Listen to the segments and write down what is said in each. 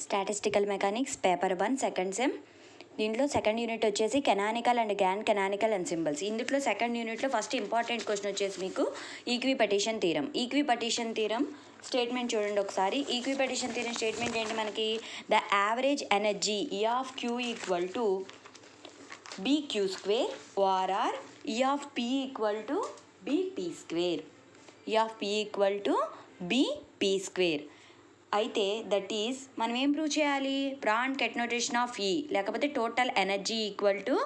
Statistical mechanics paper 1 second sem. దీంట్లో second unit వచ్చేసి canonical and grand canonical and ensembles. ఇందులో సెకండ్ యూనిట్లో ఫస్ట్ ఇంపార్టెంట్ క్వశ్చన్ వచ్చేసి మీకు equipartition theorem. Equipartition theorem statement చూడండి ఒకసారి. ఈక్విపటిషన్ థీరం స్టేట్మెంట్ ఏంటి మనకి? The average energy E of Q equal to BQ square or E of P equal to BP square. E of P equal to BP square. అయితే that is మనం ఏం prove చేయాలి? Bra and కెట్నోటేషన్ of E లేకపోతే total energy equal to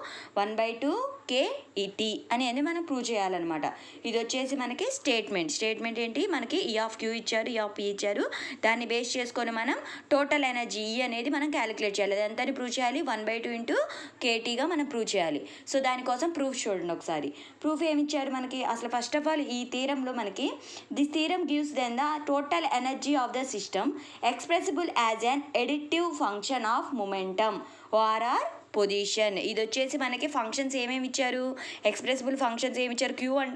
1/2 KET అనేది మనం prove చేయాలన్నమాట. ఇది వచ్చేసి మనకి స్టేట్మెంట్ ఏంటి? మనకి E ఆఫ్ Q ఇచ్చారు, E ఆఫ్ P ఇచ్చారు. దాన్ని బేస్ చేసుకొని మనం టోటల్ ఎనర్జీ E అనేది మనం క్యాలిక్యులేట్ చేయాలి. అదంతా ప్రూవ్ చేయాలి. 1/2 KTగా మనం ప్రూవ్ చేయాలి. సో దానికోసం ప్రూఫ్ చూడండి ఒకసారి. ప్రూఫ్ ఏమి ఇచ్చారు మనకి? అసలు ఫస్ట్ ఆఫ్ ఆల్ ఈ థీరంలో మనకి this theorem gives then the total energy of the system expressible as an additive function of momentum or position. ఇది వచ్చేసి మనకి ఫంక్షన్స్ ఏమేమి ఇచ్చారు? ఎక్స్ప్రెసిబుల్ ఫంక్షన్స్ ఏమి ఇచ్చారు? Q అండ్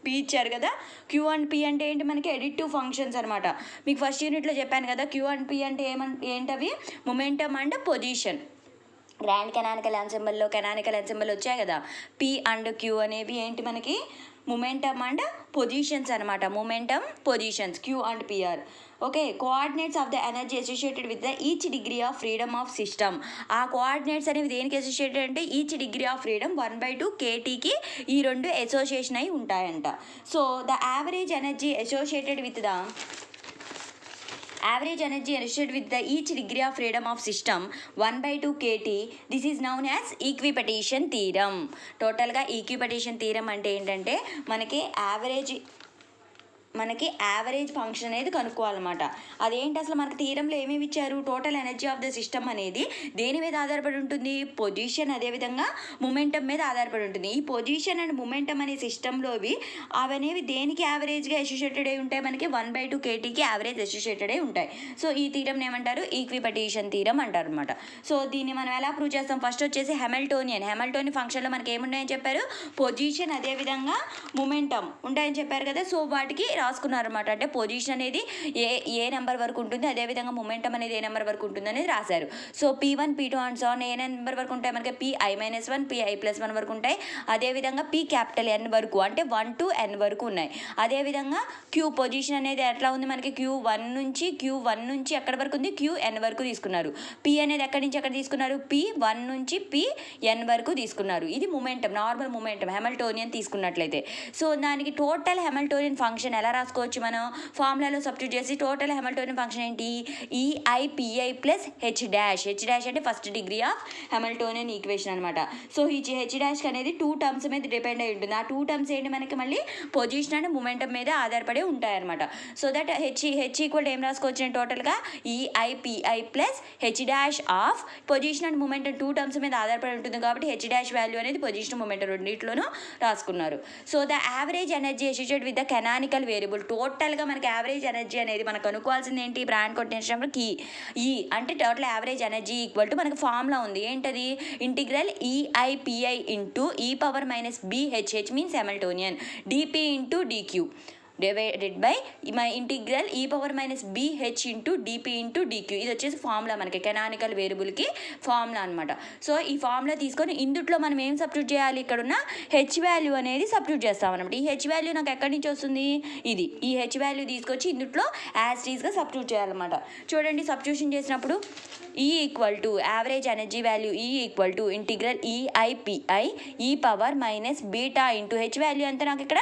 P ఇచ్చారు కదా. Q అండ్ P అంటే ఏంటి? మనకి ఎడిటివ్ ఫంక్షన్స్ అనమాట. మీకు ఫస్ట్ యూనిట్లో చెప్పాను కదా, Q అండ్ P అంటే ఏంటవి? Momentum and position. Grand canonical ఎన్సెంబుల్లో కెనానికల్ ఎన్సెంబుల్ వచ్చాయి కదా. P అండ్ Q అనేవి ఏంటి మనకి? మొమెంటమ్ అండ్ పొజిషన్స్ అనమాట. Momentum positions Q and PR. Okay, coordinates of the energy associated with the each degree of freedom of system. ఆ coordinates అనేవి దేనికి అసోసియేటెడ్ అంటే ఈచ్ డిగ్రీ ఆఫ్ ఫ్రీడమ్ 1/2 KTకి ఈ రెండు అసోసియేషన్ అయి ఉంటాయంట. So the average energy associated with the average energy associated with the each degree of freedom of system 1/2 KT. This is known as equipartition theorem. టోటల్గా ఈక్విపటిషన్ theorem అంటే ఏంటంటే మనకి average function అనేది కనుక్కోవాలన్నమాట. అదేంటి అసలు మనకి థీరంలో ఏమేమి ఇచ్చారు? Total energy of the system అనేది దేని మీద ఆధారపడి ఉంటుంది? పొజిషన్ అదేవిధంగా మొమెంటమ్ మీద ఆధారపడి ఉంటుంది. ఈ పొజిషన్ అండ్ మొమెంటమ్ అనే సిస్టంలోవి అవనేవి దేనికి యావరేజ్గా అసోసియేటెడ్ అయి ఉంటాయి? మనకి 1/2 KTకి యావరేజ్ అసోసియేటెడ్ అయి ఉంటాయి. సో ఈ థీరం ఏమంటారు? ఈక్విపటిషన్ థీరం అంటారు అనమాట. సో దీన్ని మనం ఎలా ప్రూవ్ చేస్తాం? ఫస్ట్ వచ్చేసి హెమిల్టోనియన్ ఫంక్షన్లో మనకి ఏముంటాయని చెప్పారు? పొజిషన్ అదేవిధంగా మొమెంటమ్ ఉంటాయని చెప్పారు కదా. సో వాటికి రాసుకున్నారన్నమాట. అంటే పొజిషన్ అనేది ఏ నెంబర్ వరకు ఉంటుంది, అదేవిధంగా మొమెంటమ్ అనేది ఏ నెంబర్ వరకు ఉంటుంది అనేది రాశారు. So P1 P2 and so on a number వరకు ఉంటాయి? మనకి P(i-1) P(i+1) వరకు ఉంటాయి. అదేవిధంగా P(N) వరకు అంటే 1 to N వరకు ఉన్నాయి. అదేవిధంగా Q పొజిషన్ అనేది ఎట్లా ఉంది? మనకి Q1 నుంచి ఎక్కడి వరకు ఉంది? Qn వరకు తీసుకున్నారు. P అనేది ఎక్కడి నుంచి ఎక్కడ తీసుకున్నారు? P1 నుంచి Pn వరకు తీసుకున్నారు. ఇది మొమెంటమ్, నార్మల్ మొమెంటమ్ హెమిల్టోనియన్ తీసుకున్నట్లయితే. సో దానికి టోటల్ హెమిల్టోనియన్ ఫంక్షన్ ఎలా రాసుకోవచ్చు? మనం ఫార్ములాలో సబ్స్టిట్యూట్ చేసి టోటల్ హెమిల్టోనియన్ ఫంక్షన్ ఏంటి? EIPI ప్లస్ H డాష్ అంటే ఫస్ట్ డిగ్రీ ఆఫ్ హెమిల్టోనియన్ ఈక్వేషన్ అనమాట. సో ఈ H డాష్ అనేది 2 టర్మ్స్ మీద డిపెండ్ అయి ఉంటుంది. ఆ 2 టర్మ్స్ ఏంటి? మనకి మళ్ళీ పొజిషన్ అండ్ మొమెంటమ్ మీద ఆధారపడి ఉంటాయన్నమాట. సో దట్ H ఈక్వల్ ఏం రాసుకోవచ్చు నేను టోటల్గా? EIPI plus H dash of position and momentum 2 terms మీద ఆధారపడి ఉంటుంది కాబట్టి H డాష్ వాల్యూ అనేది పొజిషన్ మొమెంటమ్ రెండింటిలోనూ రాసుకున్నారు. So the average energy associated with the canonical variable. టోటల్గా మనకి యావరేజ్ ఎనర్జీ అనేది మనకు కనుక్కోవాల్సింది ఏంటి? బ్రాండ్ కొట్టేసినప్పుడు ఈ అంటే total average energy equal to మనకి ఫార్ములా ఉంది. ఏంటది? Integral EIPI into E⁻BHH means hamiltonian DP into DQ divided by my integral E⁻BH into DP into DQ. ఇది వచ్చేసి ఫార్ములా మనకి కెనానికల్ వేరియబుల్కి ఫార్ములా అనమాట. సో ఈ ఫార్ములా తీసుకొని ఇందుట్లో మనం ఏం సబ్స్టిట్యూట్ చేయాలి? ఇక్కడున్న H వాల్యూ అనేది సబ్స్టిట్యూట్ చేస్తామన్నమాట. ఈ H వాల్యూ నాకు ఎక్కడి నుంచి వస్తుంది? ఈ H వాల్యూ తీసుకొచ్చి ఇందుట్లో యాజ్ టీజ్గా సబ్స్టిట్యూట్ చేయాలన్నమాట. చూడండి, సబ్స్టిట్యూషన్ చేసినప్పుడు E equal to average energy value E equal to integral EIPI E⁻β into H value ఎంత? నాకు ఇక్కడ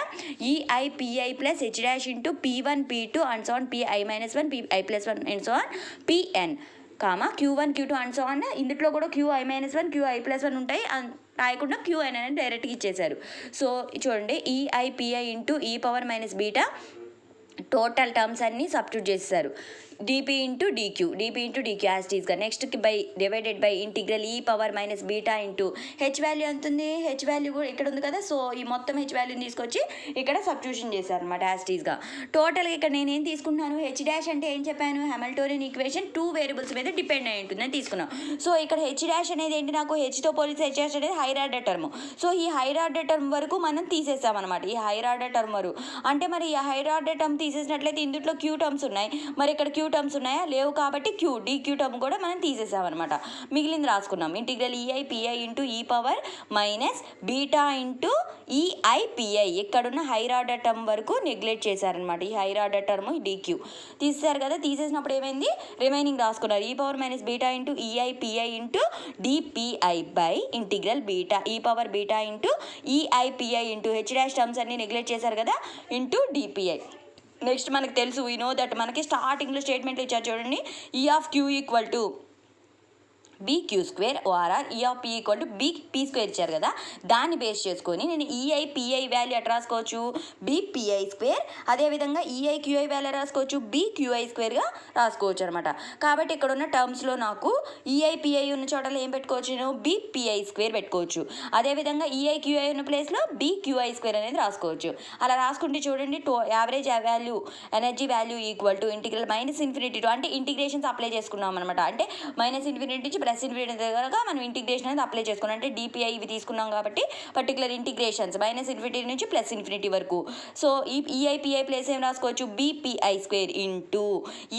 EIPI plus H dash into P1 P2 and so on Pi-1 Pi+1 and so on Pn Q1 Q2 and so on. ఇందులో కూడా Qi-1 Qi+1 ఉంటాయి. రాయకుండా Qn అనేది డైరెక్ట్గా ఇచ్చేశారు. సో చూడండి, EIPI into E⁻β total terms అన్నీ సబ్స్టిట్యూట్ చేసేసారు. DP ఇంటూ DQ యాజ్ టీజ్గా. నెక్స్ట్కి divided by integral E⁻β into H value ఎంత ఉంది? H వాల్యూ కూడా ఇక్కడ ఉంది కదా. సో ఈ మొత్తం H వాల్యూని తీసుకొచ్చి ఇక్కడ సబ్స్టిట్యూషన్ చేశారు అనమాట యాజ్ టీజ్గా. టోటల్గా ఇక్కడ నేనేం తీసుకుంటున్నాను? H డాష్ అంటే ఏం చెప్పాను? హెమిల్టోనియన్ ఈక్వేషన్ 2 వేరియబుల్స్ మీద డిపెండ్ అయి ఉంటుందని తీసుకున్నాం. సో ఇక్కడ H డాష్ అనేది ఏంటి? నాకు Hతో పోలిస్తే H డాష్ అనేది హైయర్ ఆర్డర్ టర్మ్. సో ఈ హైయర్ ఆర్డర్ టర్మ్ వరకు మనం తీసేసామన్నమాట. ఈ హైయర్ ఆర్డర్ టర్మ్ వరకు అంటే మరి ఈ హైయర్ ఆర్డర్ టర్మ్ తీసేసినట్లయితే ఇందులో Q టర్మ్స్ ఉన్నాయి. మరి ఇక్కడ Q టర్మ్స్ ఉన్నాయా? లేవు కాబట్టి డిక్యూ టర్మ్ కూడా మనం తీసేసామన్నమాట. మిగిలింది రాసుకున్నాం. Integral ఈఐపిఐ into E power minus beta into ఈఐపిఐ. ఇక్కడున్న హైర్ ఆర్డర్ టర్మ్ వరకు నెగ్లెక్ట్ చేశారనమాట. ఈ హైర్ ఆర్డర్ టర్మ్ డిక్యూ తీసేశారు కదా. తీసేసినప్పుడు ఏమైంది? రిమైనింగ్ రాసుకున్నారు. E power minus beta into EIPI into DPI by integral beta E power beta into EIPI into H dash terms అన్ని neglect చేశారు కదా ఇంటూ డిపిఐ. నెక్స్ట్ మనకు తెలుసు, వీ నో దట్ మనకి స్టార్టింగ్లో స్టేట్మెంట్లు ఇచ్చారు చూడండి. E of Q equal to BQ square or E of P equal to P square ఇచ్చారు కదా. దాన్ని బేస్ చేసుకొని నేను ఈఐపిఐ వాల్యూ ఎట్లా రాసుకోవచ్చు? BPI square. అదేవిధంగా ఈఐక్యూఐ వాల్యూ రాసుకోవచ్చు బీక్యూఐ స్క్వేర్గా రాసుకోవచ్చు అనమాట. కాబట్టి ఇక్కడ ఉన్న టర్మ్స్లో నాకు ఈఐపిఐ ఉన్న చోటలో ఏం పెట్టుకోవచ్చు? నేను బీపీఐ స్క్వేర్ పెట్టుకోవచ్చు. అదేవిధంగా ఈఐక్యూఐ ఉన్న ప్లేస్లో బీక్యూఐ స్క్వేర్ అనేది రాసుకోవచ్చు. అలా రాసుకుంటే చూడండి, average value energy value equal to integral minus infinity to, అంటే ఇంటిగ్రేషన్స్ అప్లై చేసుకున్నాం అనమాట. అంటే మైనస్ ఇన్ఫినిటీ నుంచి ప్లస్ ఇన్ఫినిటీ దగ్గరగా మనం ఇంటిగ్రేషన్ అనేది అప్లై చేసుకున్నాం. అంటే డిపిఐ ఇవి తీసుకున్నాం కాబట్టి పర్టికులర్ ఇంటిగ్రేషన్స్ మైనస్ ఇన్ఫినిటీ నుంచి ప్లస్ ఇన్ఫినిటీ వరకు. సో ఈ ఈఐపిఐ ప్లేస్ ఏం రాసుకోవచ్చు? BPI square into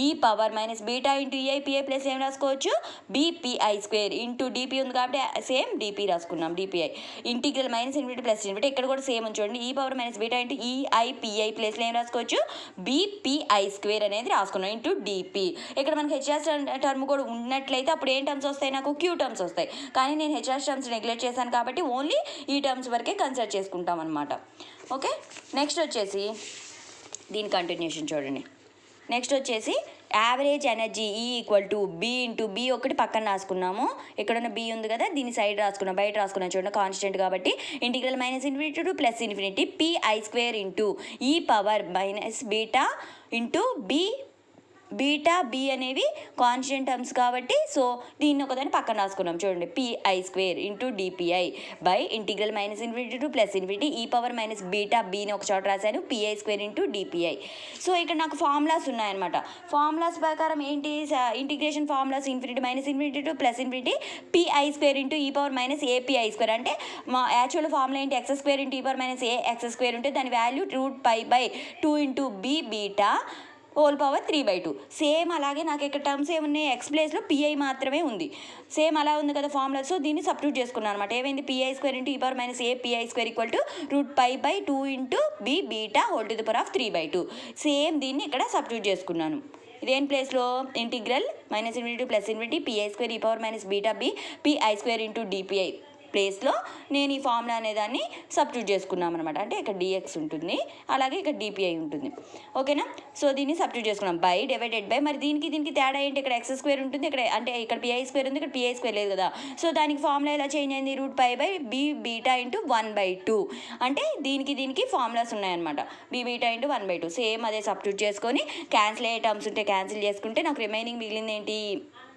E power minus beta into EIPI place ఏం రాసుకోవచ్చు? బీపీఐ స్క్వేర్ ఇంటూ డిపి ఉంది కాబట్టి సేమ్ డిపి రాసుకున్నాం. DPI integral minus infinity plus infinity ఇక్కడ కూడా సేమ్ ఉంచండి. E power minus beta into EIPI ప్లేస్లో ఏం రాసుకోవచ్చు? బీపీఐ స్క్వేర్ అనేది రాసుకున్నాం ఇంటూ డిపి. ఇక్కడ మనకి హెచ్ఆర్ టర్మ్ కూడా ఉన్నట్లయితే అప్పుడు ఏం టర్మ్స్ వస్తాయి? నాకు క్యూ టర్మ్స్ వస్తాయి. కానీ నేను హెచ్ఆర్ టర్మ్స్ నెగ్లెక్ట్ చేశాను కాబట్టి ఓన్లీ ఈ టర్మ్స్ వరకే కన్సిడర్ చేసుకుంటాం అనమాట. ఓకే, నెక్స్ట్ వచ్చేసి దీని కంటిన్యూషన్ చూడండి. నెక్స్ట్ వచ్చేసి average energy E equal to B into B ఒకటి పక్కన రాసుకున్నాము. ఇక్కడున్న బి ఉంది కదా, దీని సైడ్ రాసుకున్నాం, బయట రాసుకున్నాం చూడండి, కాన్స్టెంట్ కాబట్టి integral minus infinity to plus infinity PI square into E power minus beta into beta B అనేవి కాన్స్టెంట్ టర్మ్స్ కాబట్టి సో దీన్ని ఒకదాన్ని పక్కన రాసుకున్నాం చూడండి. PI square into DPI by integral minus infinity to plus infinity E power minus beta బిని ఒక చోట రాశాను, PI square into DPI. So ఇక్కడ నాకు ఫార్ములాస్ ఉన్నాయన్నమాట. ఫార్ములాస్ ప్రకారం ఏంటి? Integration formulas infinity minus infinity to plus infinity PI square into E power minus API square. అంటే మా యాక్చువల్ ఫార్ములా ఏంటి? X square into E power minus A X square ఉంటే దాని value √π/2 into B beta whole power 3/2. Same అలాగే నాకు ఇక్కడ terms ఏమున్నాయి? X ప్లేస్లో పిఐ మాత్రమే ఉంది. సేమ్ అలా ఉంది కదా ఫార్ములా. సో దీన్ని సబ్స్టిట్యూట్ చేసుకున్నాను అనమాట. ఏమైంది? PI square into E power minus A PI square equal to √π/2 into B beta whole to the power of 3/2. Same దీన్ని ఇక్కడ సబ్స్టిట్యూట్ చేసుకున్నాను. ఇదేం ప్లేస్లో? Integral minus infinity plus infinity PI square E power minus beta B PI square into DPI ప్లేస్లో నేను ఈ formula అనేదాన్ని substitute చేసుకున్నాం అనమాట. అంటే ఇక్కడ డిఎక్స్ ఉంటుంది, అలాగే ఇక్కడ డిపిఐ ఉంటుంది. ఓకేనా? సో దీన్ని సబ్స్టిట్యూట్ చేసుకున్నాం బై డివైడెడ్ బై. మరి దీనికి తేడా ఏంటి? ఇక్కడ ఎక్స్ స్క్వేర్ ఉంటుంది, ఇక్కడ అంటే ఇక్కడ పిఐ స్క్వేర్ ఉంది, ఇక్కడ పిఐ స్క్వేర్ లేదు కదా. సో దానికి ఫార్ములా ఎలా చేంజ్ అయింది? √π/బి బీటా ఇంటూ 1/2. అంటే దీనికి ఫార్ములాస్ ఉన్నాయన్నమాట. బి బీటా ఇంటూ 1/2 సేమ్ అదే సబ్స్టిట్యూట్ చేసుకొని క్యాన్సిల్ అయ్యే టర్మ్స్ ఉంటే క్యాన్సిల్ చేసుకుంటే నాకు రిమైనింగ్ మిగిలింది ఏంటి?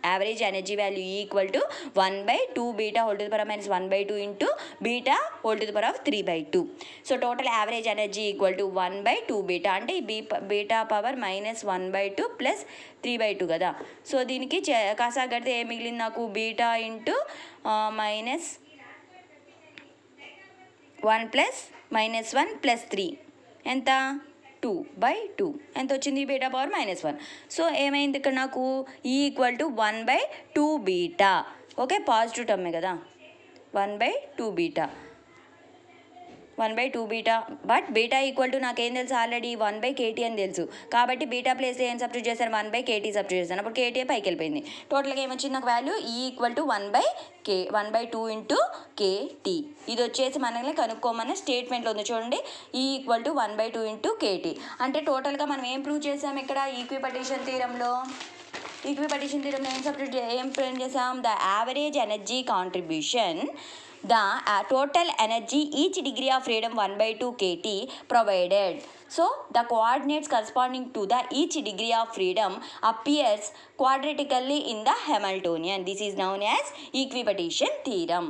Average energy value equal to 1/2 beta whole to the power minus 1/2 into beta whole to the power of 3/2. So total average energy equal to 1/2 beta. అంటే ఈ బీటా పవర్ మైనస్ 1/2 ప్లస్ 3/2 కదా. So దీనికి కాసా కడితే ఏం మిగిలింది నాకు? Beta into minus 1 plus -1 plus 3 ఎంత? 2/2. ఎంత వచ్చింది? Beta power -1. సో ఏమైంది ఇక్కడ నాకు? E equal to 1/2 beta. Okay, positive టర్మే కదా. 1/2 beta 1/2 beta. But beta equal to నాకేం తెలుసు? ఆల్రెడీ 1/kT అని తెలుసు. కాబట్టి బీటా ప్లేస్లో ఏం సబ్స్టిట్యూట్ చేశాను? 1/kT సబ్స్టిట్యూట్ చేశాను. అప్పుడు KT పైకి వెళ్ళిపోయింది. టోటల్గా ఏమొచ్చింది నాకు వాల్యూ? ఈ ఈక్వల్ టు 1/2 ఇంటూ KT. ఇది వచ్చేసి మనల్ని కనుక్కోమన్న స్టేట్మెంట్లో ఉంది చూడండి. ఈ ఈక్వల్ టు 1/2 ఇంటూ KT. అంటే టోటల్గా మనం ఏం ప్రూవ్ చేసాం ఇక్కడ? ఈక్విపటిషన్ థీరంలో ఏం ప్రూవ్ చేసాం? The average energy contribution, the total energy each degree of freedom 1/2 kT provided. So the coordinates corresponding to the each degree of freedom appears quadratically in the Hamiltonian. This is known as equipartition theorem.